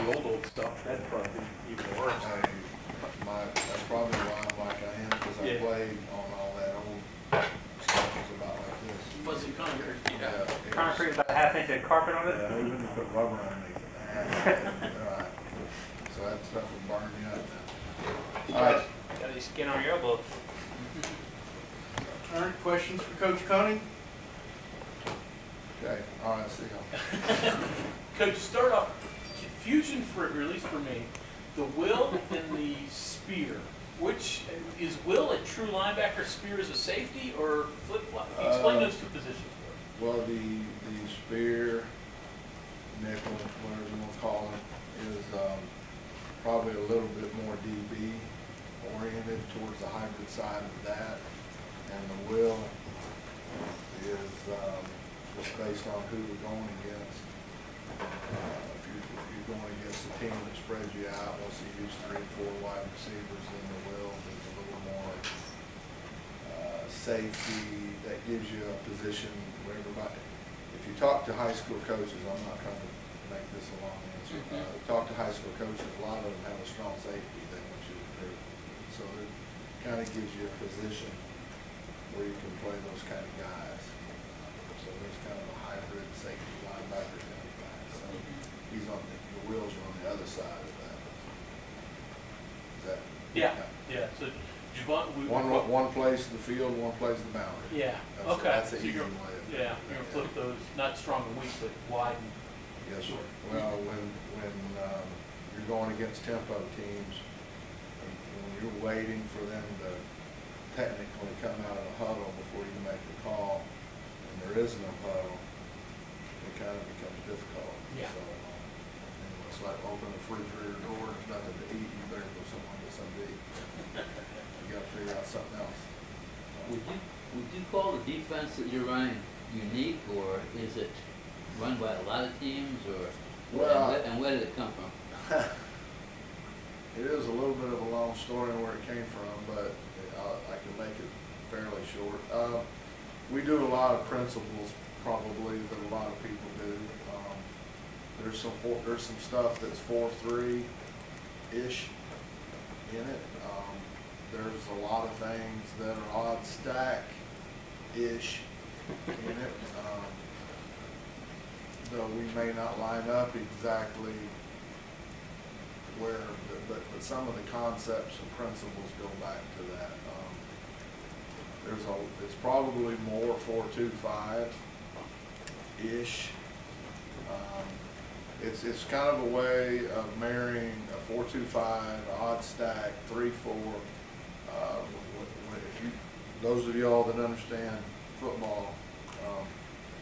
old stuff, that'd probably be even worse. That's probably why I'm like I am, because I played on all that old stuff. It was about like this. Fuzzy concrete. Yeah. Concrete about a half-inch of carpet on it? Yeah, even to put rubber underneath it. Right. So that stuff will burn you up now. All right. Got any skin on your elbow. All right, questions for Coach Koenning? Okay. All right. See y'all. Coach, start off, confusion for, at least for me, the Will and the Spear. Which, is Will a true linebacker, Spear is a safety, or flip-flop? Explain those two positions for us. Well, the spear, nickel, whatever you want to call it, is probably a little bit more DB oriented towards the hybrid side of that. And the will is just based on who we're going against. If you're going against a team that spreads you out, once you use 3 or 4 wide receivers, then the will is a little more safety that gives you a position where everybody. If you talk to high school coaches, I'm not trying to make this a long answer. Talk to high school coaches, a lot of them have a strong safety they want you to do. So it kind of gives you a position where you can play those kind of guys. So there's kind of a hybrid safety linebacker kind of guy. So he's on the wheels are on the other side of that. Is that? Yeah. So Javon, one plays the field, one plays the boundary. Yeah. Okay. That's an easy way. You're gonna flip those, not strong and weak, but wide. Yes, sir. Well, when you're going against tempo teams, when you're waiting for them to technically come out of the huddle before you make the call, and there is no huddle, it kind of becomes difficult. Yeah. So it's like open the refrigerator door, there's nothing to eat, you better go somewhere get something to eat. You got to figure out something else. Would you call the defense that you're running unique, or is it run by a lot of teams, or and where did it come from? It is a little bit of a long story on where it came from, but I can make it fairly short. We do a lot of principles, probably, that a lot of people do. There's some stuff that's 4-3-ish in it. There's a lot of things that are odd stack-ish in it. Though we may not line up exactly where, but some of the concepts and principles go back to that. It's probably more 4-2-5-ish. It's kind of a way of marrying a 4-2-5, odd stack, 3-4. Those of y'all that understand football,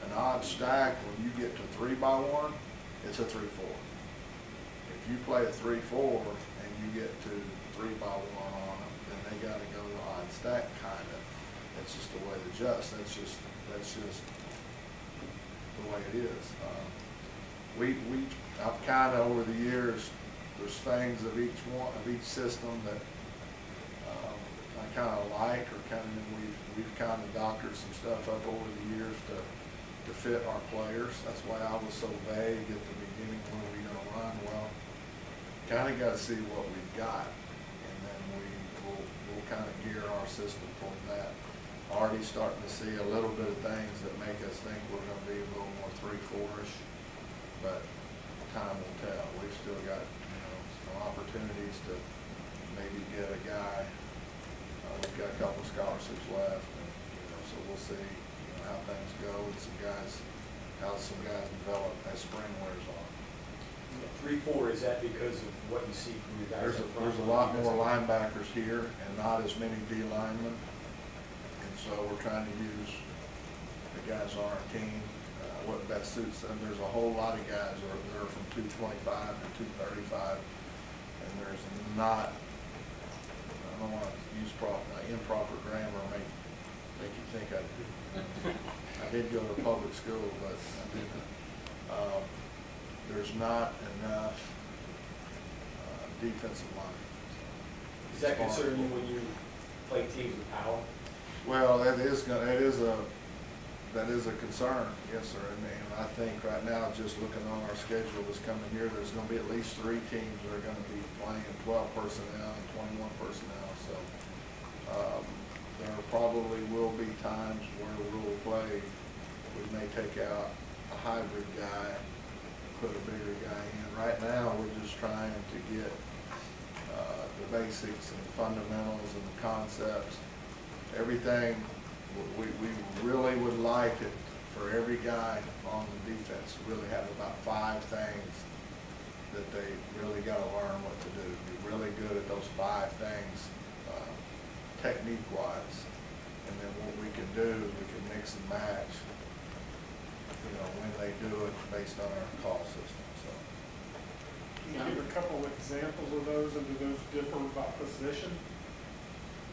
an odd stack, when you get to 3-by-1, it's a 3-4. If you play a 3-4 and you get to 3-by-1 on them, then they got to go to odd stack kind of. It's just the way it adjusts. That's just the way it is. I've kind of over the years, there's things of each system that I kind of like, or kind of we've kind of doctored some stuff up over the years to fit our players. That's why I was so vague at the beginning when we gonna run. Well, kind of got to see what we've got, and then we'll kind of gear our system toward that. Already starting to see a little bit of things that make us think we're going to be a little more 3-4-ish, but time will tell. We've still got some opportunities to maybe get a guy. We've got a couple of scholarships left, and, so we'll see how things go and how some guys develop as spring wears on. 3-4, is that because of what you see from your guys? There's a lot more linebackers here and not as many D linemen, and so we're trying to use the guys on our team what best suits them. There's a whole lot of guys that are from 225 to 235, and there's not. I don't want to use improper grammar make you think I did go to public school, but I didn't. There's not enough defensive line. Does that concern you when you play teams with power? Well, that is that is a concern, yes, sir. And I think right now, just looking on our schedule this coming year, there's gonna be at least 3 teams that are gonna be playing 12 personnel and 21 personnel. So, there probably will be times where we'll play, we may take out a hybrid guy, put a bigger guy in. Right now, we're just trying to get the basics and fundamentals and the concepts, everything. We really would like it for every guy on the defense to really have about 5 things that they really got to learn what to do. Be really good at those 5 things, technique-wise. And then what we can do is we can mix and match, you know, when they do it based on our call system. So. Can you give a couple of examples of those, and do those differ by position?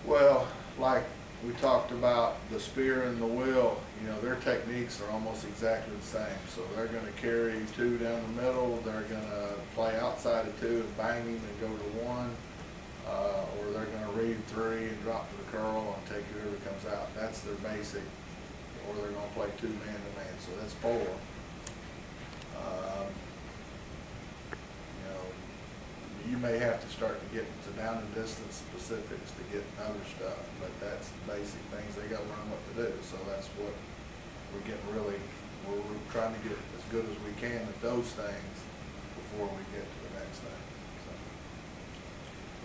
Well, like we talked about the spear and the wheel, you know, their techniques are almost exactly the same. So they're going to carry 2 down the middle, they're going to play outside of 2 and bang him and go to 1, or they're going to read 3 and drop to the curl and take whoever comes out. That's their basic. Or they're going to play 2 man-to-man, so that's 4. You know, you may have to start to get to down and distance specifics to get other stuff, but that's the basic things they got to learn what to do. So that's what we're getting really, we're trying to get as good as we can at those things before we get to the next thing. So.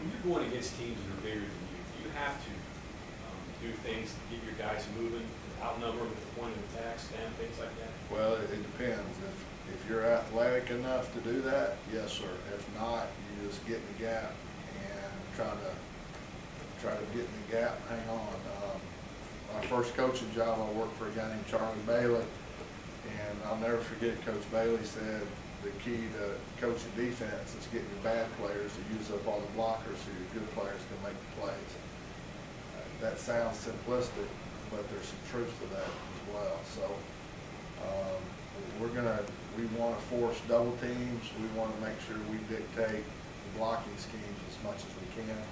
When you're going against teams that are bigger than you, you have to do things to get your guys moving, outnumber them at the point of attack, stand, things like that? Well, it depends. If you're athletic enough to do that, yes, sir. If not, you just get in the gap and try to get in the gap, hang on. My first coaching job, I worked for a guy named Charlie Bailey, and I'll never forget Coach Bailey said the key to coaching defense is getting your bad players to use up all the blockers so your good players can make the plays. That sounds simplistic, but there's some truth to that as well. So we want to force double teams. We want to make sure we dictate the blocking schemes as much as we can.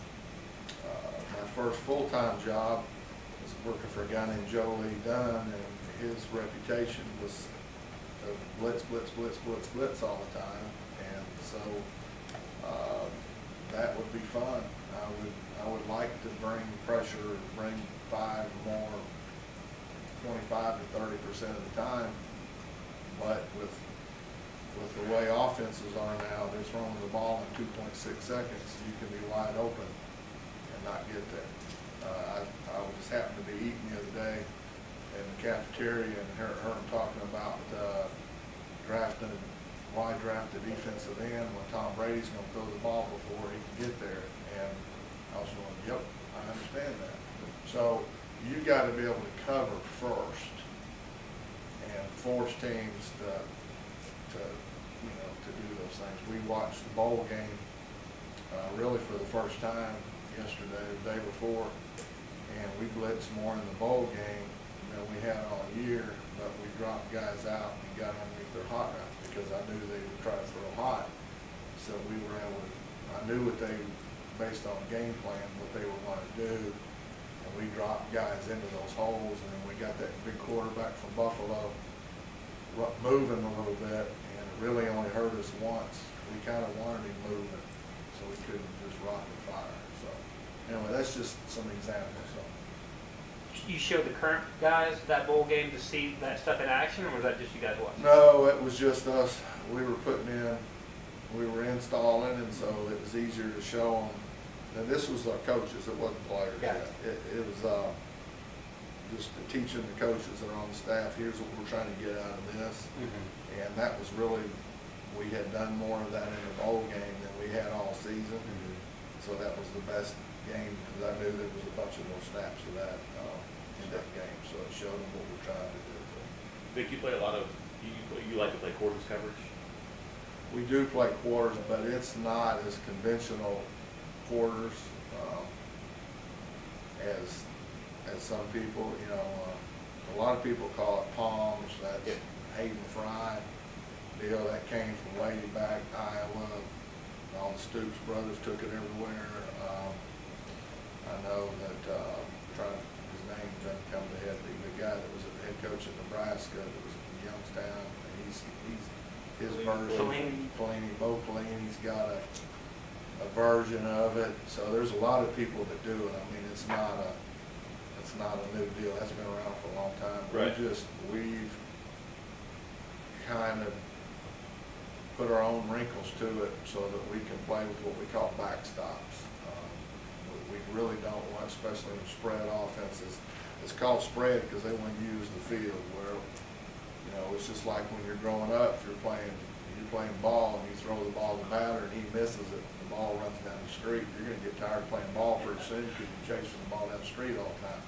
My first full-time job was working for a guy named Joe Lee Dunn, and his reputation was blitz, blitz, blitz, blitz, blitz all the time. And so that would be fun. I would like to bring pressure, bring 5 more, 25 to 30% of the time, but with the way offenses are now, they're throwing the ball in 2.6 seconds. You can be wide open and not get there. I just happened to be eating the other day in the cafeteria and heard him talking about drafting, why draft a defensive end when Tom Brady's going to throw the ball before he can get there. And I was going, yep, I understand that. So you got to be able to cover first and force teams to do those things. We watched the bowl game really for the first time yesterday, the day before, and we blitzed more in the bowl game than we had all year, but we dropped guys out and got underneath their hot routes because I knew they would try to throw hot. So we were able to, I knew what they, based on game plan, what they were going to do, and we dropped guys into those holes, and then we got that big quarterback from Buffalo moving a little bit, and it really only hurt us once. We kind of wanted him moving, so we couldn't just rock and fire. So anyway, that's just some examples. So. You showed the current guys that bowl game to see that stuff in action, or was that just you guys watching? No, it was just us. We were we were installing, and so it was easier to show them. And this was our coaches, it wasn't players. Got It was just teaching the coaches that are on the staff, here's what we're trying to get out of this. Mm-hmm. And that was really, we had done more of that in the bowl game than we had all season. Mm-hmm. So that was the best game, because I knew there was a bunch of those snaps of that in that game. So it showed them what we're trying to do. Vic, you play a lot of, you like to play quarters coverage? We do play quarters, but it's not as conventional quarters as some people. You know, a lot of people call it palms. That's Hayden Fry deal that came from way back Iowa. All the Stoops brothers took it everywhere. I know that his name doesn't come to head. The guy that was the head coach at Nebraska, that was in Youngstown, and he's his version. Bo Pelini's got a version of it. So there's a lot of people that do it. I mean, it's not a new deal. That's been around for a long time. Right. We've kind of put our own wrinkles to it so that we can play with what we call backstops. We really don't want, especially in spread offenses. It's called spread because they want to use the field. Where, you know, it's just like when you're growing up, if you're playing ball and you throw the ball to the batter and he misses it, the ball runs down the street. You're going to get tired of playing ball pretty soon because you're chasing the ball down the street all the time.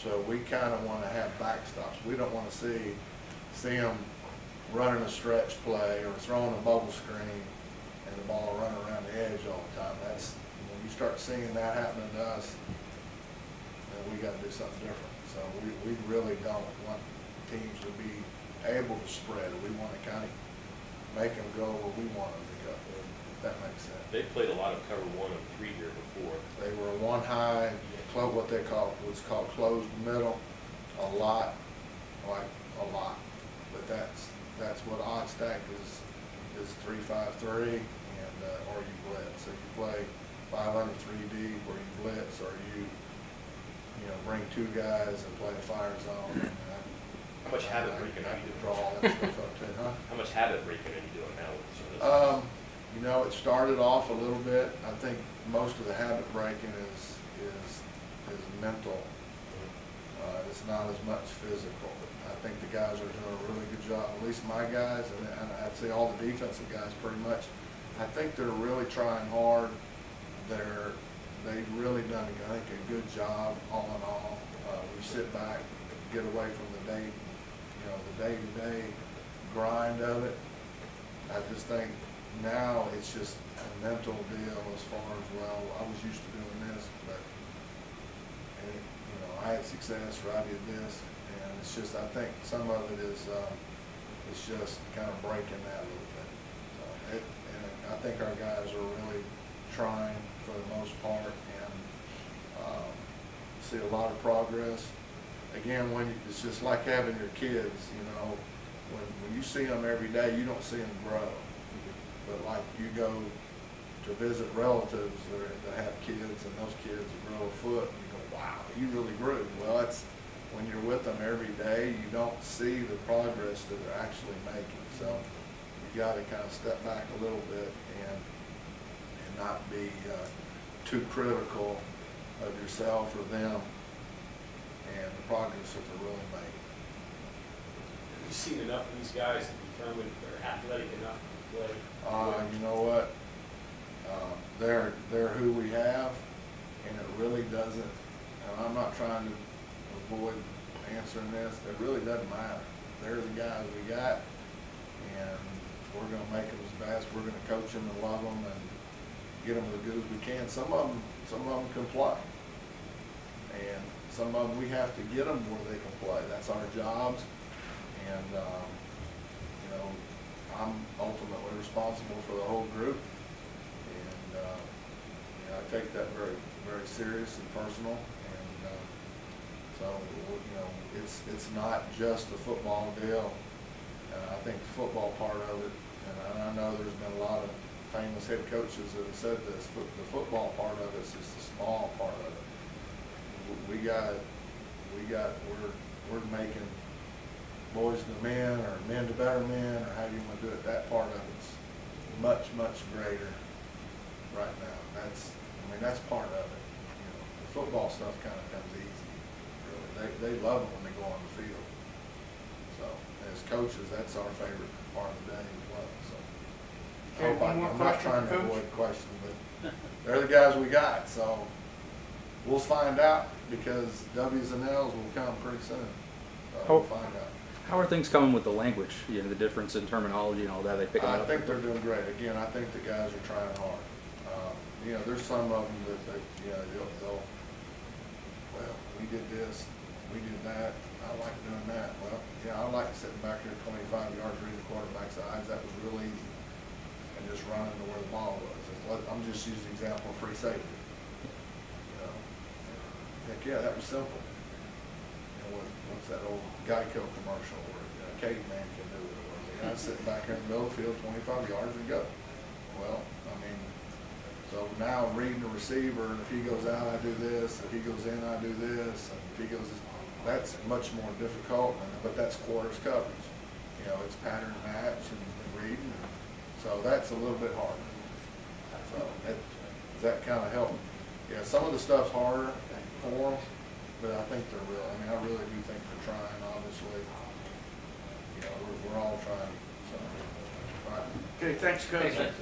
So we kind of want to have backstops. We don't want to see them running a stretch play or throwing a bubble screen and the ball running around the edge all the time. That's when you start seeing that happening to us, then we got to do something different. So we really don't want teams to be able to spread. We want to kind of make them go where we want them to go, if that makes sense. They played a lot of cover 1 and 3 here before. They were one high, what they call what's called closed middle, a lot. But that's what odd stack is 3-5-3, and or you blitz. So you play 5 under 3 deep, or you blitz, or you bring 2 guys and play a fire zone. And, how much habit breaking are you doing? Draw all that stuff up too, huh? How much habit breaking are you doing now with some of this? It started off a little bit. I think most of the habit breaking is mental. It's not as much physical. I think the guys are doing a really good job, at least my guys, and I'd say all the defensive guys pretty much. I think they're really trying hard. They've really done, I think, a good job all in all. We sit back, get away from the day-to-day grind of it. I just think now it's just a mental deal as far as, well, I was used to doing this, but I had success, or I did this, and it's just, I think some of it is it's just kind of breaking that a little bit. So and I think our guys are really trying for the most part, and see a lot of progress. Again, it's just like having your kids, when you see them every day, you don't see them grow. But like you go to visit relatives that have kids, and those kids grow a foot, and you go, wow, you really grew. Well, it's when you're with them every day, you don't see the progress that they're actually making. So you got to kind of step back a little bit and not be too critical of yourself or them and the progress that they're really making. Have you seen enough of these guys to determine if they're athletic enough to play? You know what? They're who we have, and it really doesn't, and I'm not trying to avoid answering this, it really doesn't matter. They're the guys we got, and we're going to make them as best. We're going to coach them and love them and get them as good as we can. Some of them can play, and some of them we have to get them where they can play. That's our jobs, and I'm ultimately responsible for the whole group, and I take that very, very serious and personal. And so it's not just a football deal. I think the football part of it, and I know there's been a lot of famous head coaches that have said this, but the football part of it is the small part of it. We're making boys to men, or men to better men, or how you want to do it. That part of it's much, much greater right now. That's part of it. The football stuff kind of comes easy. Really, they love it when they go on the field. So as coaches, that's our favorite part of the day as well. So I'm not trying to avoid questions, but they're the guys we got. So we'll find out, because W's and L's will come pretty soon. We'll find out. How are things coming with the language? The difference in terminology and all that. They pick up. I think they're doing great. Again, I think the guys are trying hard. There's some of them that they'll, well, we did this, we did that. I like doing that. Well, I like sitting back here 25 yards reading the quarterback's eyes. That was real easy, and just running to where the ball was. I'm just using the example of free safety. Heck yeah, that was simple. what's that old Geico commercial where caveman can do it? Where the guy's sitting back here in the middle of the field, 25 yards and go. Well, I mean, so now I'm reading the receiver, and if he goes out, I do this. If he goes in, I do this. And if he goes, that's much more difficult. But that's quarters coverage. You know, it's pattern match and reading. So that's a little bit harder. So that kind of help. Yeah, some of the stuff's harder for them, but I think they're real. I mean, I really do think they're trying. Obviously, you know, we're all trying. So, all right. Okay, thanks, Coach. Thanks.